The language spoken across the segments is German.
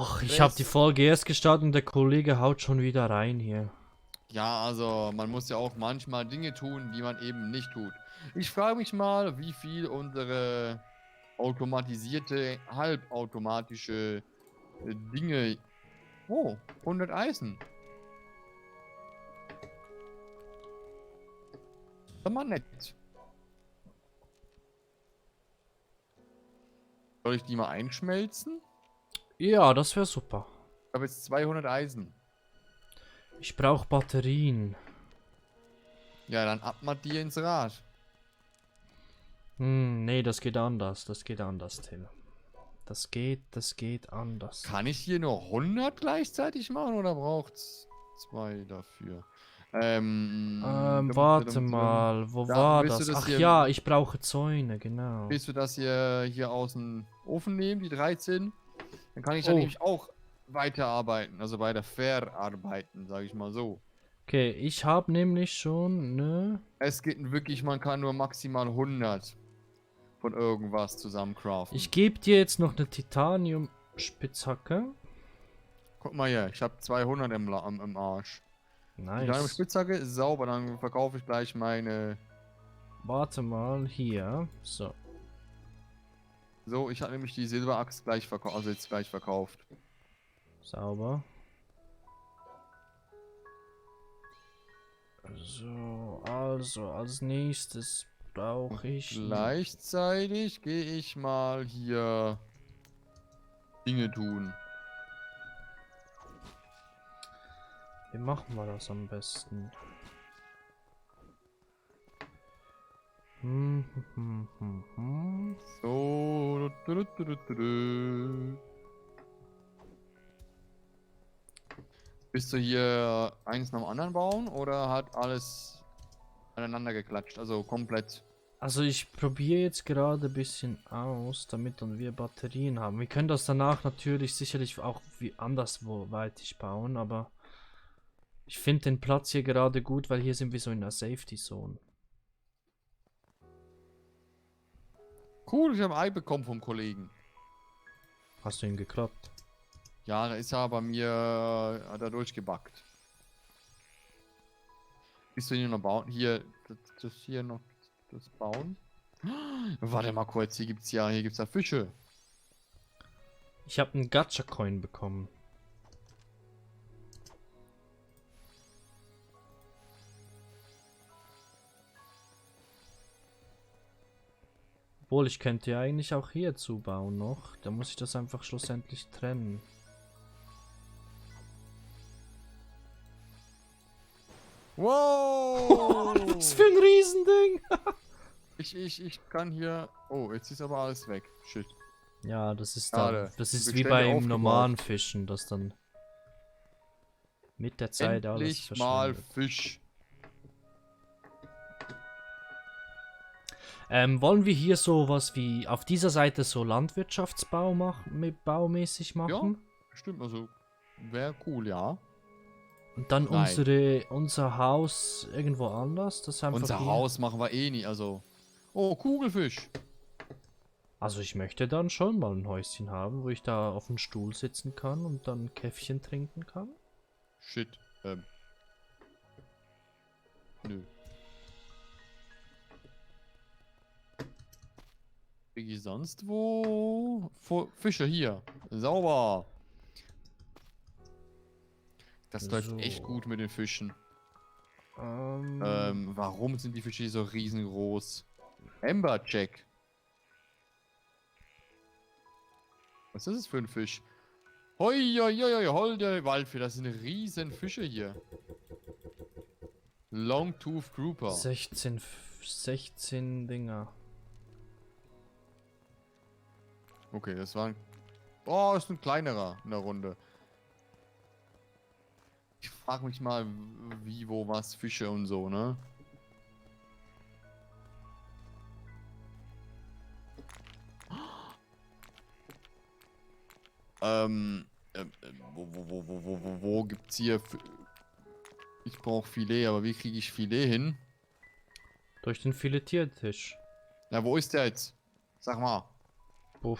Ach, ich habe die Stress. Folge erst gestartet und der Kollege haut schon wieder rein hier. Ja, also man muss ja auch manchmal Dinge tun, die man eben nicht tut. Ich frage mich mal, wie viel unsere automatisierte, halbautomatische Dinge. Oh, 100 Eisen. Das ist mal nett. Soll ich die mal einschmelzen? Ja, das wäre super. Ich habe jetzt 200 Eisen. Ich brauche Batterien. Ja, dann ab mal dir ins Rad. Nee, das geht anders. Das geht anders, Till. Das geht anders. Kann ich hier nur 100 gleichzeitig machen oder braucht's 2 dafür? Warte mal, wo Da, war das? Ach ja, ich brauche Zäune, genau. willst du das hier aus dem Ofen nehmen, die 13? Dann kann ich da Oh, nämlich auch weiterarbeiten, also weiter verarbeiten, sage ich mal so. okay, ich habe nämlich schon, ne? Es geht wirklich, man kann nur maximal 100 von irgendwas zusammen craften. Ich gebe dir jetzt noch eine Titanium-Spitzhacke. Guck mal hier, ich habe 200 im Arsch. Die kleine Nice. Spitzhacke ist sauber, dann verkaufe ich gleich meine. Warte mal, hier. So. So, ich habe nämlich die Silberaxt gleich verkauft, also jetzt gleich verkauft. Sauber. So, also als nächstes brauche ich... Gleichzeitig gehe ich mal hier Dinge tun. Wie machen wir das am besten? Hm. So. Bist du hier eins nach dem anderen bauen oder hat alles aneinander geklatscht? Also komplett. Also ich probiere jetzt gerade ein bisschen aus, damit dann wir Batterien haben. Wir können das danach natürlich sicherlich auch wie andersweitig bauen, aber ich finde den Platz hier gerade gut, weil hier sind wir so in der Safety Zone. Cool, ich habe ein Ei bekommen vom Kollegen. Hast du ihn geklappt? Ja, da ist er bei mir, hat er durchgebackt. Bist du hier noch bauen? Hier, das hier noch, das bauen? Warte mal kurz, hier gibt's ja Fische. Ich habe einen Gacha-Coin bekommen. Obwohl, ich könnte ja eigentlich auch hier zubauen noch. Da muss ich das einfach schlussendlich trennen. Wow! Was für ein Riesending! Ich kann hier. Oh, jetzt ist aber alles weg. Shit. Ja, das ist dann, Schade. das Die ist wie Bestände beim aufgebraucht. normalen Fischen, das dann mit der Zeit alles Endlich mal verschwindet. Fisch. Wollen wir hier sowas wie auf dieser Seite so Landwirtschaftsbau baumäßig Ja, machen? stimmt. Also, wäre cool, ja. Und dann Nein. unser Haus irgendwo anders? Das einfach Unser hier. Haus machen wir eh nie. Also. Oh, Kugelfisch. Also ich möchte dann schon mal ein Häuschen haben, wo ich da auf dem Stuhl sitzen kann und dann ein Käffchen trinken kann. Shit. Nö. Krieg ich sonst wo? Fische hier. Sauber. Das läuft echt So. gut mit den Fischen. Ähm, Warum sind die Fische hier so riesengroß? Amberjack. Was ist das für ein Fisch? Hoi, hoi, hoi, hoi, holde Waldfee, das sind riesen Fische hier. Longtooth Grouper. 16 Dinger. Okay, das war ein... Oh, ist ein kleinerer in der Runde. Ich frage mich mal, wie, wo, was, Fische und so, ne? Wo gibt's hier... Ich brauche Filet, aber wie kriege ich Filet hin? Durch den Filetiertisch. Ja, wo ist der jetzt? Sag mal. Puff.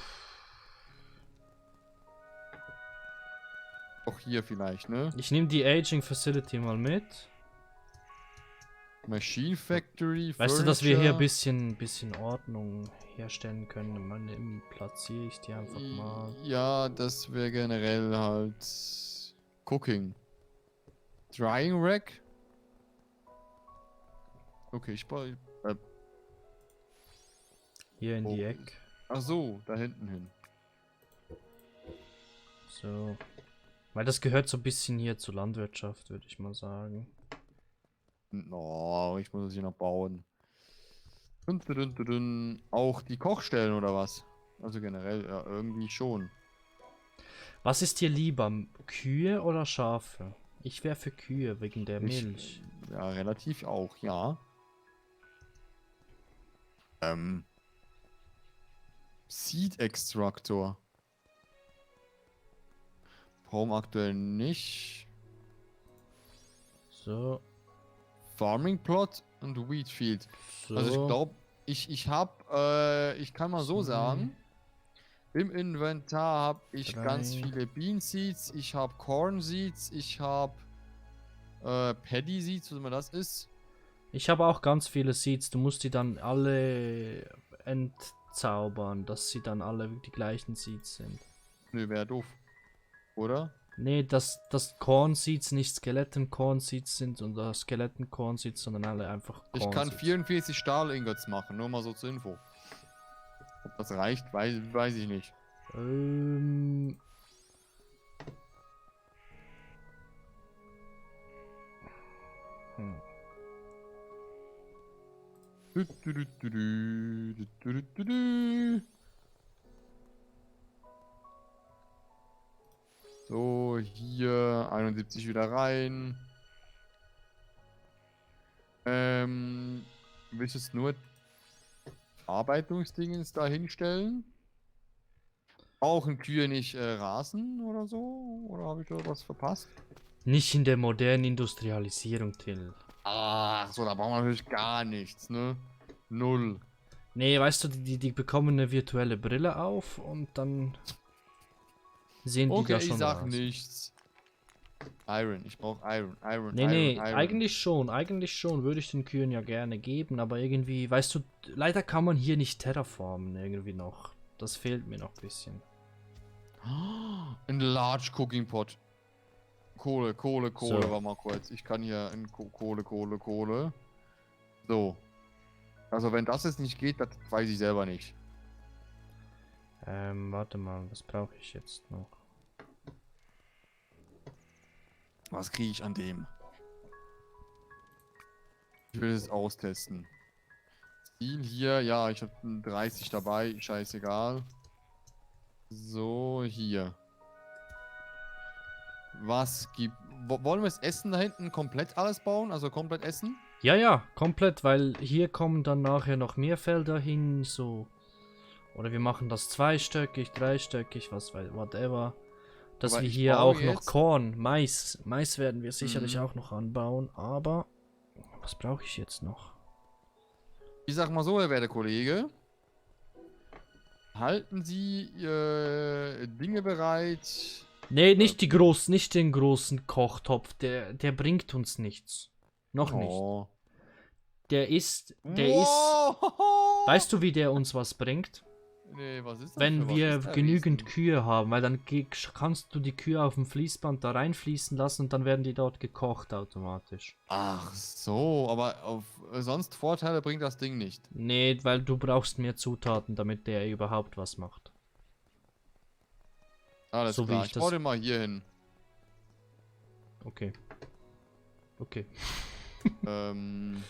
Auch hier vielleicht, ne? Ich nehme die Aging Facility mal mit. Machine Factory, Weißt du, dass wir hier ein Furniture. bisschen Ordnung herstellen können? Dann platziere ich die einfach mal. Ja, das wäre generell halt Cooking. Drying Rack. Okay, ich baue. Hier in die Wo Ecke. Ach so, da hinten hin. So. Weil das gehört so ein bisschen hier zur Landwirtschaft, würde ich mal sagen. Oh, ich muss es hier noch bauen. Dun, dun, dun, dun, dun. Auch die Kochstellen oder was? Also generell, ja, irgendwie schon. Was ist dir lieber? Kühe oder Schafe? Ich wäre für Kühe wegen der Ich, Milch. ja, relativ auch, ja. Seed Extractor. Brauchen wir aktuell nicht. So, Farming Plot und Wheat Field. Also ich so. glaube, ich kann mal so 2, sagen, im Inventar habe ich ganz 3. viele Bean Seeds, ich habe Corn Seeds, ich habe Paddy Seeds, was immer das ist. Ich habe auch ganz viele Seeds. Du musst die dann alle entzaubern, dass sie dann alle die gleichen Seeds sind. Nö, wäre doof. Oder? Nee, dass Corn Seeds nicht Skeleton Corn Seeds sind oder Skeleton Corn Seeds, sondern alle einfach Ich Corn kann Seeds. 44 Stahl-Ingots machen, nur mal so zur Info. Ob das reicht, weiß ich nicht. Ähm. Hm. Du, du, du, du, du, du, du, du, du. So, hier 71 wieder rein. Willst du es nur Verarbeitungsdingens da hinstellen? Brauchen Kühe nicht Rasen oder so? Oder habe ich da was verpasst? Nicht in der modernen Industrialisierung, Till. Ach so, da brauchen wir natürlich gar nichts, ne? Null. Nee, weißt du, die bekommen eine virtuelle Brille auf und dann sehen die Okay, da ich schon sag raus. nichts. Iron, ich brauche Iron, Iron, Nee, Iron, nee, Iron. eigentlich schon, würde ich den Kühen ja gerne geben, aber irgendwie, weißt du, leider kann man hier nicht terraformen, irgendwie noch. Das fehlt mir noch ein bisschen. Ein Large Cooking Pot. Kohle, Kohle, Kohle, So, warte mal kurz. Ich kann hier in Kohle, Kohle, Kohle. So. Also wenn das jetzt nicht geht, das weiß ich selber nicht. warte mal, was brauche ich jetzt noch? Was kriege ich an dem? Ich will es austesten. Ziel hier, ja, ich habe 30 dabei, scheißegal. So, hier. Was gibt... Wollen wir das Essen da hinten komplett alles bauen? Also komplett essen? Ja, ja, komplett, weil hier kommen dann nachher noch mehr Felder hin, so. Oder wir machen das zweistöckig, dreistöckig, was weiß, whatever. Dass Aber wir ich hier baue auch noch jetzt... Korn, Mais werden wir sicherlich Mhm. auch noch anbauen, aber was brauche ich jetzt noch? Ich sag mal so, Herr werte Kollege. Halten Sie Dinge bereit. Nee, nicht den großen Kochtopf, der bringt uns nichts. Noch nicht. Oh. Der ist, Wow! weißt du, wie der uns was bringt? Nee, was ist das Wenn für was? wir Ist der genügend Riesen? Kühe haben, weil dann kannst du die Kühe auf dem Fließband da reinfließen lassen und dann werden die dort gekocht automatisch. Ach so, aber sonst Vorteile bringt das Ding nicht. Nee, weil du brauchst mehr Zutaten, damit der überhaupt was macht. Alles So wie klar, ich ich baue das. den mal hier hin. Okay. Okay. ähm,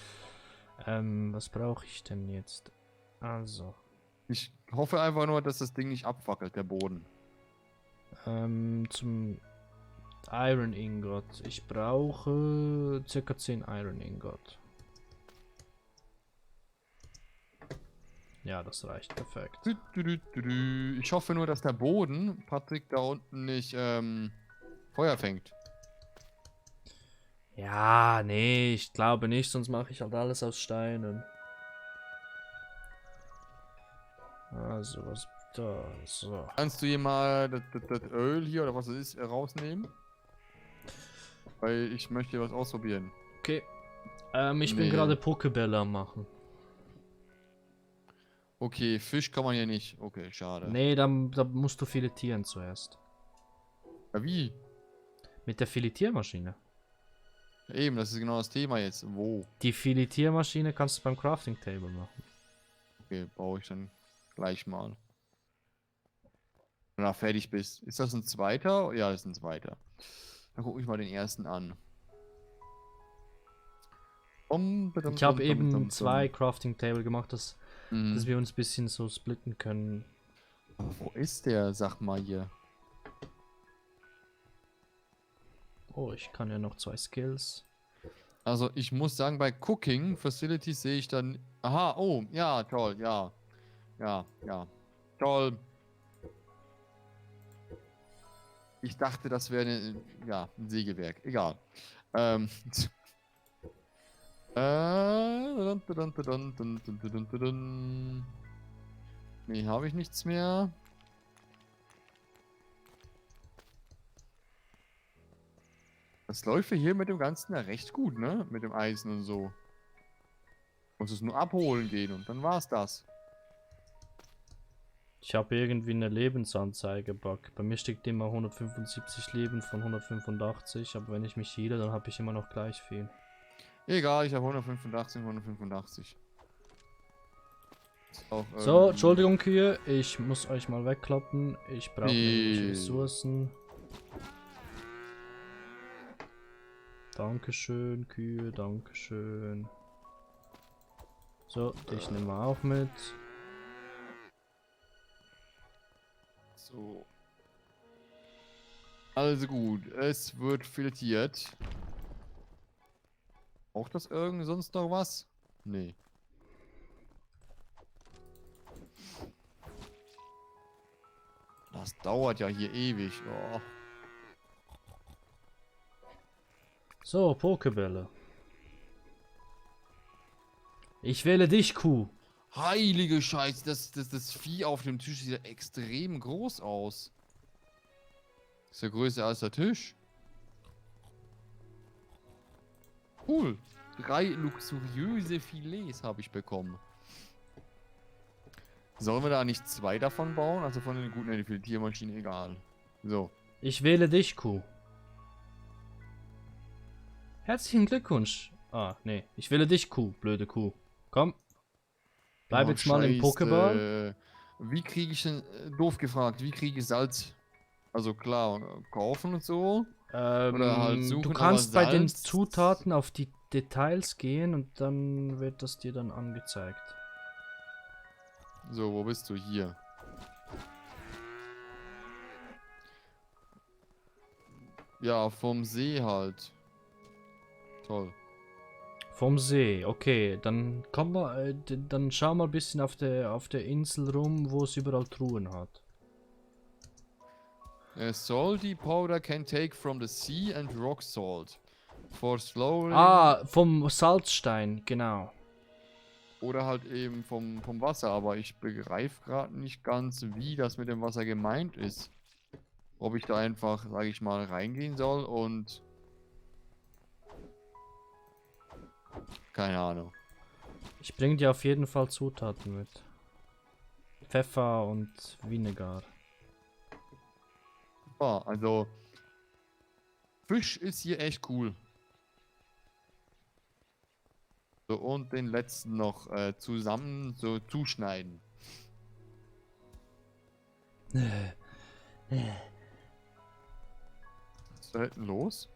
Was brauche ich denn jetzt? Also. Ich hoffe einfach nur, dass das Ding nicht abwackelt, der Boden. Zum Iron Ingot. Ich brauche circa 10 Iron Ingot. Ja, das reicht perfekt. Ich hoffe nur, dass der Boden, Patrick, da unten nicht Feuer fängt. Ja, nee, ich glaube nicht, sonst mache ich halt alles aus Steinen. Also, was da, so. Kannst du hier mal das Öl hier oder was es ist rausnehmen? Weil ich möchte was ausprobieren. Okay. Ich bin Nee. gerade Pokebälle am machen. Okay, Fisch kann man hier nicht. Okay, schade. Nee, da musst du filetieren zuerst. Ja, wie? Mit der Filetiermaschine. Eben, das ist genau das Thema jetzt. Wo? Die Filetiermaschine kannst du beim Crafting Table machen. Okay, baue ich dann gleich mal. Wenn du fertig bist. Ist das ein zweiter? Ja, das ist ein zweiter. Dann gucke ich mal den ersten an. Ich habe eben 2 Crafting Table gemacht, dass Mhm. wir uns ein bisschen so splitten können. Aber wo ist der? Sag mal hier. Oh, ich kann ja noch 2 Skills. Also ich muss sagen, bei Cooking Facilities sehe ich dann... Aha, oh, ja, toll, ja. Ja, ja. Toll. Ich dachte, das wäre ja, ein Sägewerk. Egal. Ähm... Nee, habe ich nichts mehr. Das läuft ja hier mit dem Ganzen ja recht gut, ne? Mit dem Eisen und so. Muss es nur abholen gehen und dann war's das. Ich habe irgendwie eine Lebensanzeige-Bug. Bei mir steckt immer 175 Leben von 185, aber wenn ich mich heale, dann habe ich immer noch gleich viel. Egal, ich habe 185, 185. Ist auch So, irgendwie... Entschuldigung Kühe, ich muss euch mal wegklappen. Ich brauche nämlich Nee. Ressourcen. Dankeschön, Kühe, dankeschön. So, dich nehmen wir auch mit. So. Also gut, es wird filetiert. Braucht das irgend sonst noch was? Nee. Das dauert ja hier ewig. Oh. So, Pokebälle. Ich wähle dich, Kuh. Heilige Scheiße, das Vieh auf dem Tisch sieht ja extrem groß aus. Ist ja größer als der Tisch. Cool. 3 luxuriöse Filets habe ich bekommen. Sollen wir da nicht 2 davon bauen? Also von den guten Filetiermaschinen, egal. So. Ich wähle dich, Kuh. Herzlichen Glückwunsch. Ah, nee. Ich wähle dich, Kuh, blöde Kuh. Komm. Bleib Oh, jetzt mal im Pokéball. Scheiße. Wie kriege ich denn, doof gefragt, wie kriege ich Salz? Also klar, kaufen und so. Oder halt suchen, Du aber kannst bei den Salz... Zutaten auf die Details gehen und dann wird das dir dann angezeigt. So, wo bist du? Hier. Ja, vom See halt. Toll. Vom See, okay. Dann komm mal, dann schau mal ein bisschen auf der Insel rum, wo es überall Truhen hat. Salty powder can take from the sea and rock salt. For slowing... Ah, vom Salzstein, genau. Oder halt eben vom Wasser. Aber ich begreife gerade nicht ganz, wie das mit dem Wasser gemeint ist. Ob ich da einfach, sage ich mal, reingehen soll und... Keine Ahnung. Ich bring dir auf jeden Fall Zutaten mit. Pfeffer und Vinegar. Ja, also... Fisch ist hier echt cool. So, und den letzten noch zusammen so zuschneiden. Was ist da hinten los?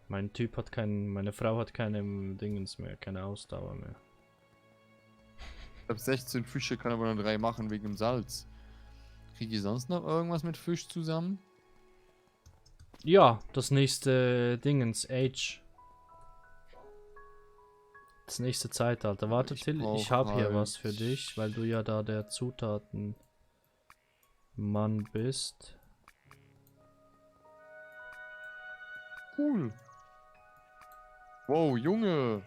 Mein Typ hat meine Frau hat keine Dingens mehr, keine Ausdauer mehr. Ich habe 16 Fische, kann aber nur 3 machen wegen dem Salz. Kriege ich sonst noch irgendwas mit Fisch zusammen? Ja, das nächste Dingens, Age. Das nächste Zeitalter. Warte, Till, ich habe hier was für dich, weil du ja da der Zutatenmann bist. Cool. Wow, Junge.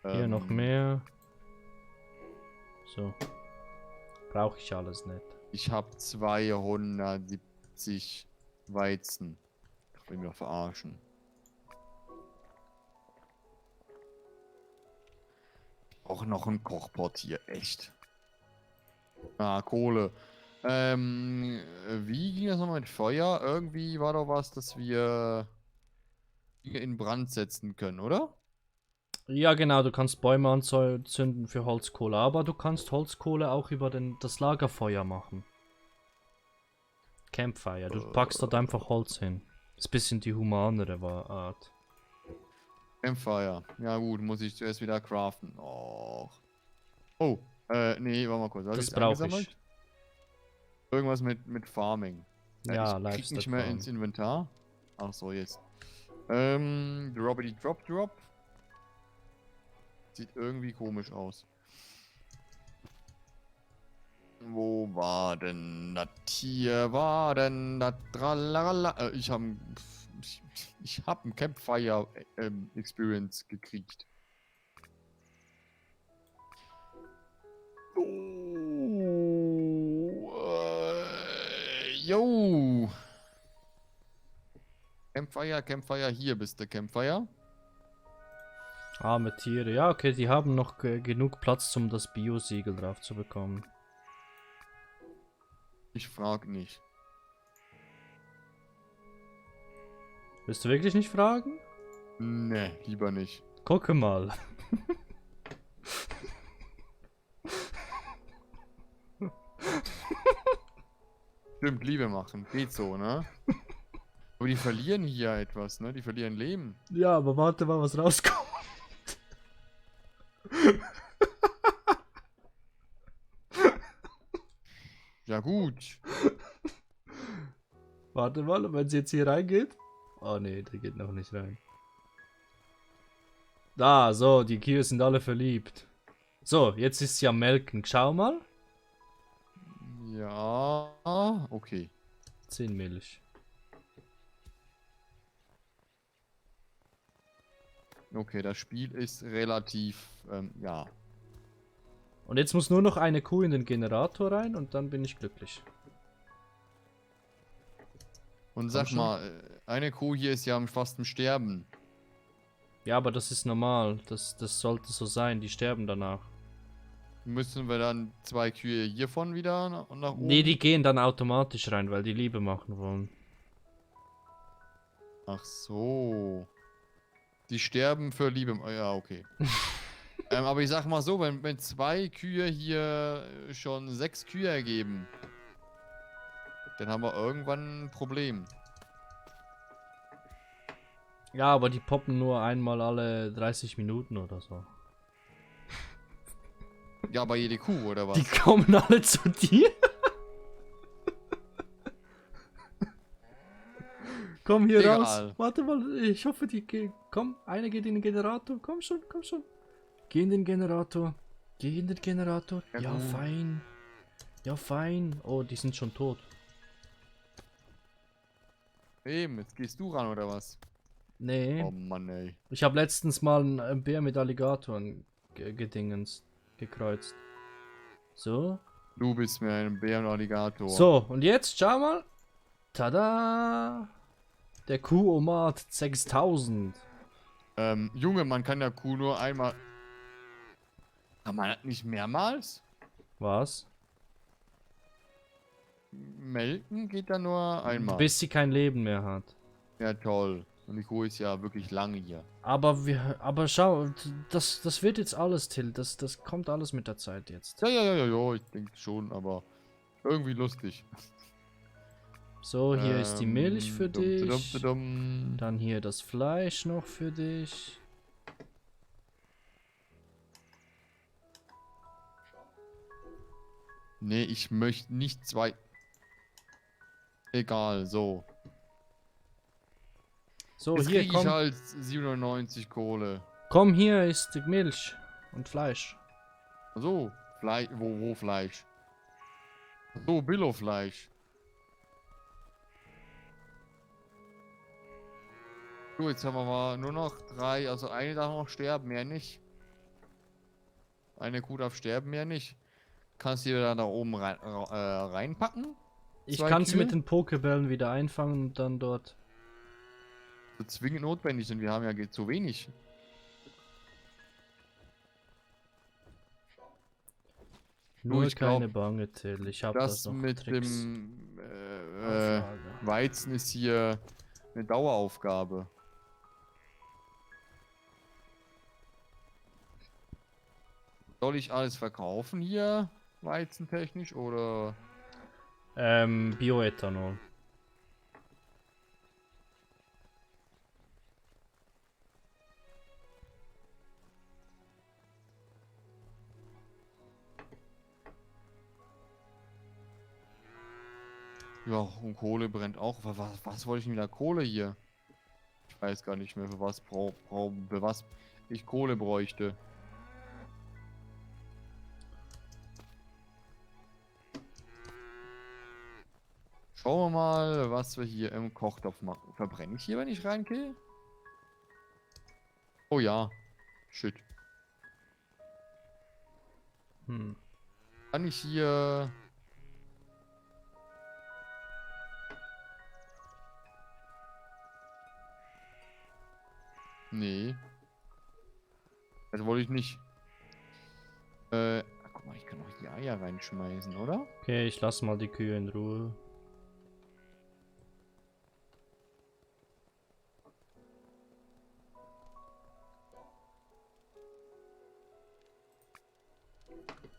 Hier noch mehr. So. Brauche ich alles nicht. Ich habe 270 Weizen. Ich will mich doch verarschen. Auch noch ein Kochpot hier, echt. Ah, Kohle. Wie ging das nochmal mit Feuer? Irgendwie war doch was, dass wir Dinge in Brand setzen können, oder? Ja, genau, du kannst Bäume anzünden für Holzkohle, aber du kannst Holzkohle auch über das Lagerfeuer machen. Campfire, du packst dort einfach Holz hin. Ist ein bisschen die humanere Art. Campfire. Ja gut, muss ich zuerst wieder craften. Och. Oh, nee, warte mal kurz. Habe ich Das jetzt brauche ich. eingesammelt? Irgendwas mit Farming. Ja, Ich krieg nicht Livestock mehr Farm. ins Inventar. Ach so, jetzt. Droppity Drop Drop. Sieht irgendwie komisch aus. Wo war denn das Tier? War denn das Tralalala? Ich hab ein Campfire Experience gekriegt. Oh, yo. Campfire, Campfire, hier bist du, Campfire. Arme Tiere. Ja, okay, die haben noch genug Platz, um das Bio-Siegel drauf zu bekommen. Ich frag nicht. Willst du wirklich nicht fragen? Ne, lieber nicht. Gucke mal. Stimmt, Liebe machen. Geht so, ne? Aber die verlieren hier etwas, ne? Die verlieren Leben. Ja, aber warte mal, was rauskommt. Ja gut. Warte mal, wenn sie jetzt hier reingeht. Oh nee, der geht noch nicht rein. Da, so, die Kühe sind alle verliebt. So, jetzt ist sie am Melken. Schau mal. Ja, okay. 10 Milch. Okay, das Spiel ist relativ, ja. Und jetzt muss nur noch eine Kuh in den Generator rein und dann bin ich glücklich. Und sag schon. mal, eine Kuh hier ist ja fast im Sterben. Ja, aber das ist normal. Das sollte so sein. Die sterben danach. Müssen wir dann 2 Kühe hiervon wieder nach oben? Nee, die gehen dann automatisch rein, weil die Liebe machen wollen. Ach so. Die sterben für Liebe. Ja, okay. Aber ich sag mal so, wenn 2 Kühe hier schon 6 Kühe ergeben, dann haben wir irgendwann ein Problem. Ja, aber die poppen nur einmal alle 30 Minuten oder so. Ja, aber jede Kuh, oder was? Die kommen alle zu dir. Komm hier Egal. raus. Warte mal, ich hoffe, die gehen. Komm, eine geht in den Generator. Komm schon, komm schon. Geh in den Generator. Geh in den Generator. Ja, Ja, gut. fein. Ja, fein. Oh, die sind schon tot. Eben, jetzt gehst du ran, oder was? Nee. Oh Mann, ey. Ich habe letztens mal einen Bär mit Alligatoren gekreuzt. So. Du bist mir ein Bär und Alligator. So, und jetzt schau mal. Tada! Der Kuh-Omat 6000. Junge, man kann ja Kuh nur einmal... Kann man das nicht mehrmals? Was? Melken geht da nur einmal. Bis sie kein Leben mehr hat. Ja, toll. Und die Kuh ist ja wirklich lange hier. Aber schau, das wird jetzt alles, Till. Das kommt alles mit der Zeit jetzt. Ja, ich denke schon, aber irgendwie lustig. So, hier ist die Milch für dich. Dum. Dann hier das Fleisch noch für dich. Nee, ich möchte nicht 2... Egal, so. So, Jetzt hier, krieg ich komm. halt 97 Kohle. Komm, hier ist die Milch und Fleisch. So, Fleisch, wo Fleisch? So, Billo-Fleisch. So, jetzt haben wir mal nur noch 3, also eine darf noch sterben, mehr nicht. Eine Kuh darf sterben, mehr nicht. Kannst du die da oben reinpacken? Ich 2 kann sie Kühe? mit den Pokebällen wieder einfangen und dann dort. So zwingend notwendig, denn wir haben ja zu wenig. Du, Nur ich glaube, keine Bange, Till. Ich habe das das noch mit Tricks dem auf Lager. Weizen ist hier eine Daueraufgabe. Soll ich alles verkaufen hier, weizentechnisch, oder? Bioethanol. Ja, und Kohle brennt auch. Was wollte ich denn mit der Kohle hier? Ich weiß gar nicht mehr, für was ich Kohle bräuchte. Schauen wir mal, was wir hier im Kochtopf machen. Verbrenne ich hier, wenn ich reingehe? Oh ja. Shit. Hm. Kann ich hier... Nee. Das wollte ich nicht. Guck mal, ich kann auch die Eier reinschmeißen, oder? Okay, ich lasse mal die Kühe in Ruhe.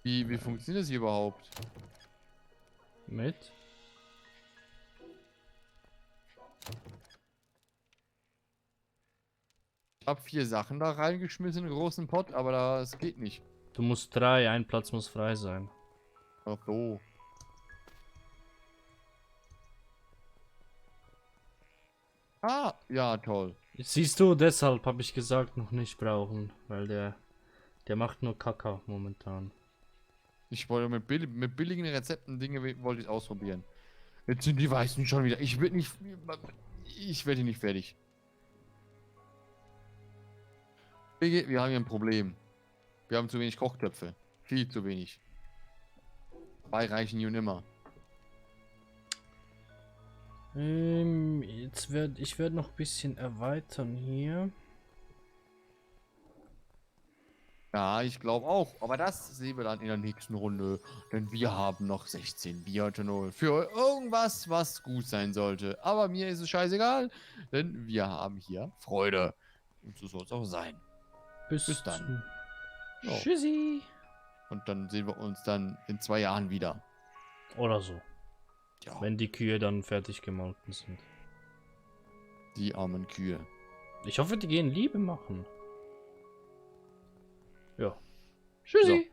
Wie funktioniert das hier überhaupt? Mit? Ich habe 4 Sachen da reingeschmissen in einen großen Pott, aber das geht nicht. Du musst 3, ein Platz muss frei sein. Ach so. Ah, ja, toll. Siehst du, deshalb habe ich gesagt, noch nicht brauchen, weil der macht nur Kacke momentan. Ich wollte mit billigen Rezepten Dinge wollte ich ausprobieren. Jetzt sind die Weißen schon wieder. Ich werde nicht. Ich werde nicht fertig. Wir haben hier ein Problem. Wir haben zu wenig Kochtöpfe. Viel zu wenig. 2 reichen hier nimmer. Ich werde noch ein bisschen erweitern hier. Ja, ich glaube auch. Aber das sehen wir dann in der nächsten Runde. Denn wir haben noch 16 Bioethanol für irgendwas, was gut sein sollte. Aber mir ist es scheißegal, denn wir haben hier Freude. Und so soll es auch sein. Bis dann. Ja. Tschüssi. Und dann sehen wir uns dann in 2 Jahren wieder. Oder so. Ja, Wenn die Kühe dann fertig gemolken sind. die armen Kühe. Ich hoffe, die gehen Liebe machen. Ja. Tschüssi. So.